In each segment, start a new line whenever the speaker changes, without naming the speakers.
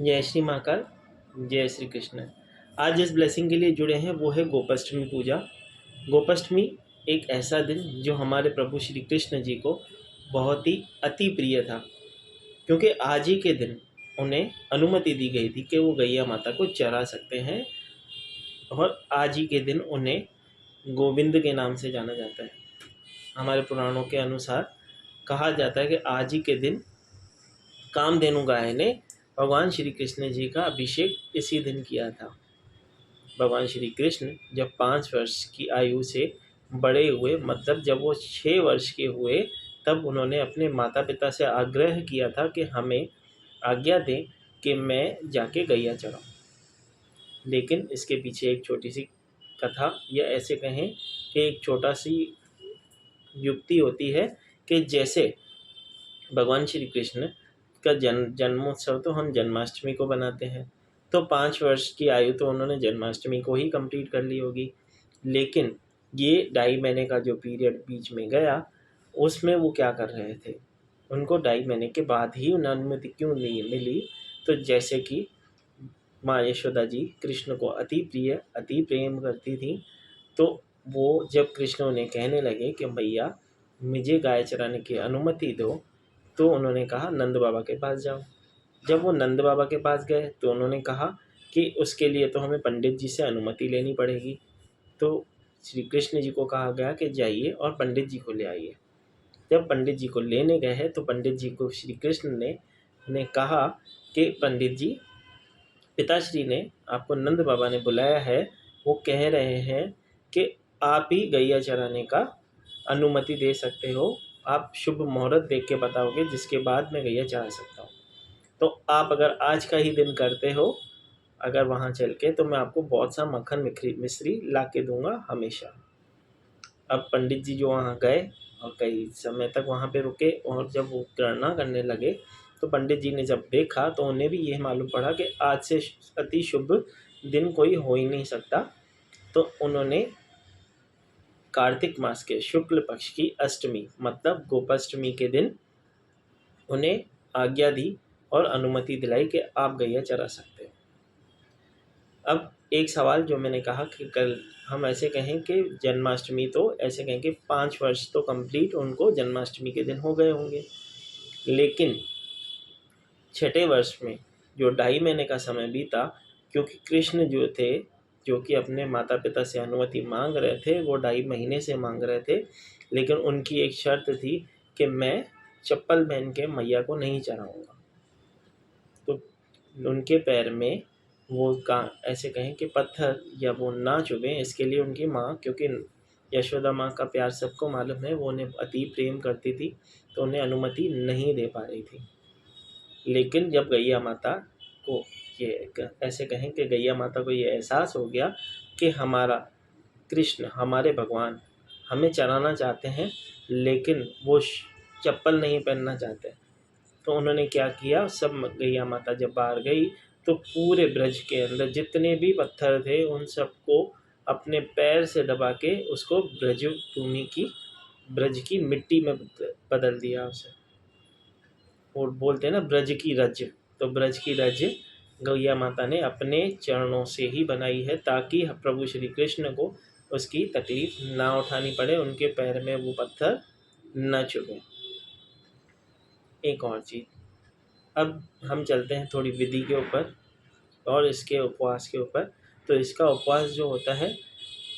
जय श्री महाकाल, जय श्री कृष्ण। आज जिस ब्लेसिंग के लिए जुड़े हैं वो है गोपाष्टमी पूजा। गोपाष्टमी एक ऐसा दिन जो हमारे प्रभु श्री कृष्ण जी को बहुत ही अति प्रिय था, क्योंकि आज ही के दिन उन्हें अनुमति दी गई थी कि वो गैया माता को चरा सकते हैं, और आज ही के दिन उन्हें गोविंद के नाम से जाना जाता है। हमारे पुराणों के अनुसार कहा जाता है कि आज ही के दिन कामधेनु गाय ने भगवान श्री कृष्ण जी का अभिषेक इसी दिन किया था। भगवान श्री कृष्ण जब 5 वर्ष की आयु से बड़े हुए, मतलब जब वो 6 वर्ष के हुए, तब उन्होंने अपने माता पिता से आग्रह किया था कि हमें आज्ञा दें कि मैं जाके गैया चराऊं। लेकिन इसके पीछे एक छोटी सी कथा, या ऐसे कहें कि एक छोटा सी युक्ति होती है कि जैसे भगवान श्री कृष्ण का जन्मोत्सव तो हम जन्माष्टमी को बनाते हैं, तो 5 वर्ष की आयु तो उन्होंने जन्माष्टमी को ही कंप्लीट कर ली होगी। लेकिन ये 2.5 महीने का जो पीरियड बीच में गया, उसमें वो क्या कर रहे थे, उनको 2.5 महीने के बाद ही उन्हें अनुमति क्यों नहीं मिली। तो जैसे कि माँ यशोदा जी कृष्ण को अति प्रिय, अति प्रेम करती थी, तो वो जब कृष्ण उन्हें कहने लगे कि भैया मुझे गाय चराने की अनुमति दो, तो उन्होंने कहा नंद बाबा के पास जाओ। जब वो नंद बाबा के पास गए तो उन्होंने कहा कि उसके लिए तो हमें पंडित जी से अनुमति लेनी पड़ेगी। तो श्री कृष्ण जी को कहा गया कि जाइए और पंडित जी को ले आइए। जब पंडित जी को लेने गए तो पंडित जी को श्री कृष्ण ने कहा कि पंडित जी, पिताश्री ने आपको नंद बाबा ने बुलाया है, वो कह रहे हैं कि आप ही गैया चराने का अनुमति दे सकते हो। आप शुभ मुहूर्त देख के बताओगे जिसके बाद मैं गैया चरा सकता हूँ। तो आप अगर आज का ही दिन करते हो, अगर वहाँ चल के, तो मैं आपको बहुत सा मक्खन मिश्री ला के दूंगा हमेशा। अब पंडित जी जो वहाँ गए और कई समय तक वहाँ पे रुके, और जब वो गणना करने लगे तो पंडित जी ने जब देखा तो उन्हें भी यह मालूम पड़ा कि आज से अति शुभ दिन कोई हो ही नहीं सकता। तो उन्होंने कार्तिक मास के शुक्ल पक्ष की अष्टमी, मतलब गोपाष्टमी के दिन उन्हें आज्ञा दी और अनुमति दिलाई कि आप गैया चरा सकते हो। अब एक सवाल जो मैंने कहा कि कल हम ऐसे कहें कि जन्माष्टमी, तो ऐसे कहें कि 5 वर्ष तो कंप्लीट उनको जन्माष्टमी के दिन हो गए होंगे, लेकिन 6ठे वर्ष में जो 2.5 महीने का समय बीता, क्योंकि कृष्ण जो थे, जो कि अपने माता पिता से अनुमति मांग रहे थे, वो 2.5 महीने से मांग रहे थे, लेकिन उनकी एक शर्त थी कि मैं चप्पल पहन के मैया को नहीं चराऊँगा। तो उनके पैर में वो का ऐसे कहें कि पत्थर या वो ना चुभे, इसके लिए उनकी माँ, क्योंकि यशोदा माँ का प्यार सबको मालूम है, वो उन्हें अति प्रेम करती थी, तो उन्हें अनुमति नहीं दे पा रही थी। लेकिन जब गैया माता को ऐसे कहें कि गैया माता को ये एहसास हो गया कि हमारा कृष्ण, हमारे भगवान हमें चराना चाहते हैं, लेकिन वो चप्पल नहीं पहनना चाहते, तो उन्होंने क्या किया, सब गैया माता जब बाहर गई तो पूरे ब्रज के अंदर जितने भी पत्थर थे उन सबको अपने पैर से दबा के उसको ब्रज भूमि की, ब्रज की मिट्टी में बदल दिया उसे। और बोलते हैं ना ब्रज की रज, तो ब्रज की रज गैया माता ने अपने चरणों से ही बनाई है, ताकि प्रभु श्री कृष्ण को उसकी तकलीफ ना उठानी पड़े, उनके पैर में वो पत्थर न चुभे। एक और चीज़, अब हम चलते हैं थोड़ी विधि के ऊपर और इसके उपवास के ऊपर। तो इसका उपवास जो होता है,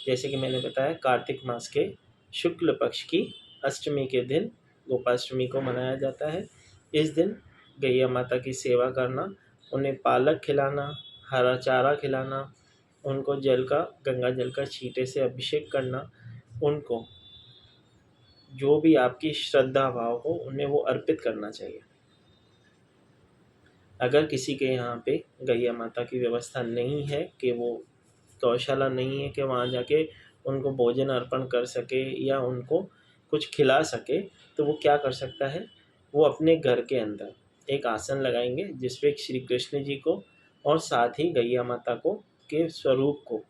जैसे कि मैंने बताया, कार्तिक मास के शुक्ल पक्ष की अष्टमी के दिन गोपाष्टमी को मनाया जाता है। इस दिन गैया माता की सेवा करना, उन्हें पालक खिलाना, हरा चारा खिलाना, उनको गंगा जल का छींटे से अभिषेक करना, उनको जो भी आपकी श्रद्धा भाव हो उन्हें वो अर्पित करना चाहिए। अगर किसी के यहाँ पे गैया माता की व्यवस्था नहीं है, कि वो गौशाला नहीं है कि वहाँ जाके उनको भोजन अर्पण कर सके या उनको कुछ खिला सके, तो वो क्या कर सकता है, वो अपने घर के अंदर एक आसन लगाएंगे जिस पे श्री कृष्ण जी को और साथ ही गैया माता को के स्वरूप को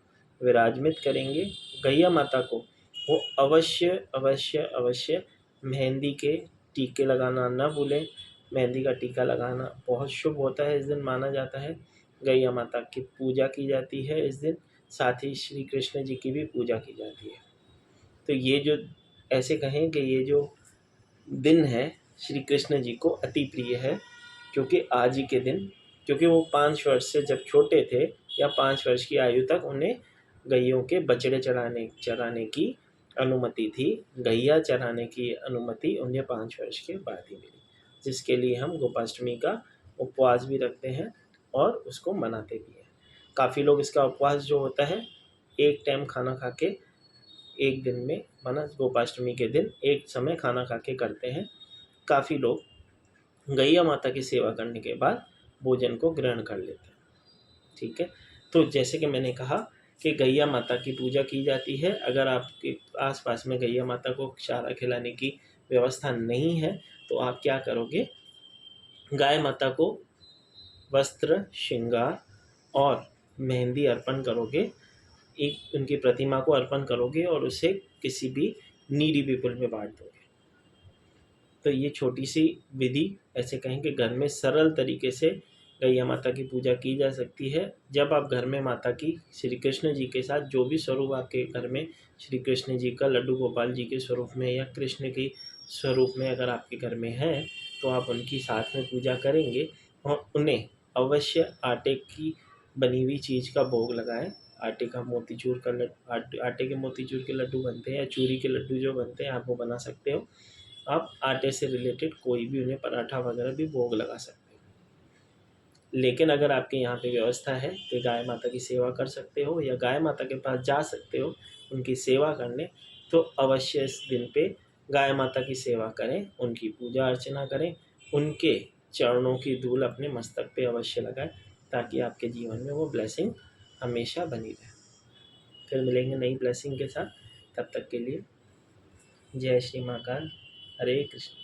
विराजमित करेंगे। गैया माता को वो अवश्य अवश्य अवश्य मेहंदी के टीके लगाना न भूलें, मेहंदी का टीका लगाना बहुत शुभ होता है। इस दिन माना जाता है गैया माता की पूजा की जाती है इस दिन, साथ ही श्री कृष्ण जी की भी पूजा की जाती है। तो ये जो ऐसे कहें कि ये जो दिन है श्री कृष्ण जी को अति प्रिय है, क्योंकि आज ही के दिन, क्योंकि वो 5 वर्ष से जब छोटे थे या 5 वर्ष की आयु तक उन्हें गैयों के बछड़े चराने की अनुमति थी। गैया चराने की अनुमति उन्हें 5 वर्ष के बाद ही मिली, जिसके लिए हम गोपाष्टमी का उपवास भी रखते हैं और उसको मनाते भी हैं। काफ़ी लोग इसका उपवास जो होता है एक टाइम खाना खा के एक दिन में, माना गोपाष्टमी के दिन एक समय खाना खा के करते हैं। काफ़ी लोग गैया माता की सेवा करने के बाद भोजन को ग्रहण कर लेते हैं। ठीक है, तो जैसे कि मैंने कहा कि गैया माता की पूजा की जाती है। अगर आपके आसपास में गैया माता को चारा खिलाने की व्यवस्था नहीं है तो आप क्या करोगे, गाय माता को वस्त्र, श्रृंगार और मेहंदी अर्पण करोगे, एक उनकी प्रतिमा को अर्पण करोगे और उसे किसी भी नीडी पीपल में बांट दोगे। तो ये छोटी सी विधि, ऐसे कहें कि घर में सरल तरीके से गैया माता की पूजा की जा सकती है। जब आप घर में माता की श्री कृष्ण जी के साथ जो भी स्वरूप आपके घर में श्री कृष्ण जी का, लड्डू गोपाल जी के स्वरूप में या कृष्ण के स्वरूप में अगर आपके घर में है, तो आप उनकी साथ में पूजा करेंगे और उन्हें अवश्य आटे की बनी हुई चीज़ का भोग लगाएं। आटे का मोतीचूर का आटे के मोतीचूर के लड्डू बनते हैं या चूरी के लड्डू जो बनते हैं आप वो बना सकते हो। आप आटे से रिलेटेड कोई भी उन्हें पराठा वगैरह भी भोग लगा सकते हो। लेकिन अगर आपके यहाँ पे व्यवस्था है कि गाय माता की सेवा कर सकते हो या गाय माता के पास जा सकते हो उनकी सेवा करने, तो अवश्य इस दिन पे गाय माता की सेवा करें, उनकी पूजा अर्चना करें, उनके चरणों की धूल अपने मस्तक पे अवश्य लगाएं, ताकि आपके जीवन में वो ब्लेसिंग हमेशा बनी रहे। फिर मिलेंगे नई ब्लेसिंग के साथ, तब तक के लिए जय श्री महाकाल। हरे कृष्ण।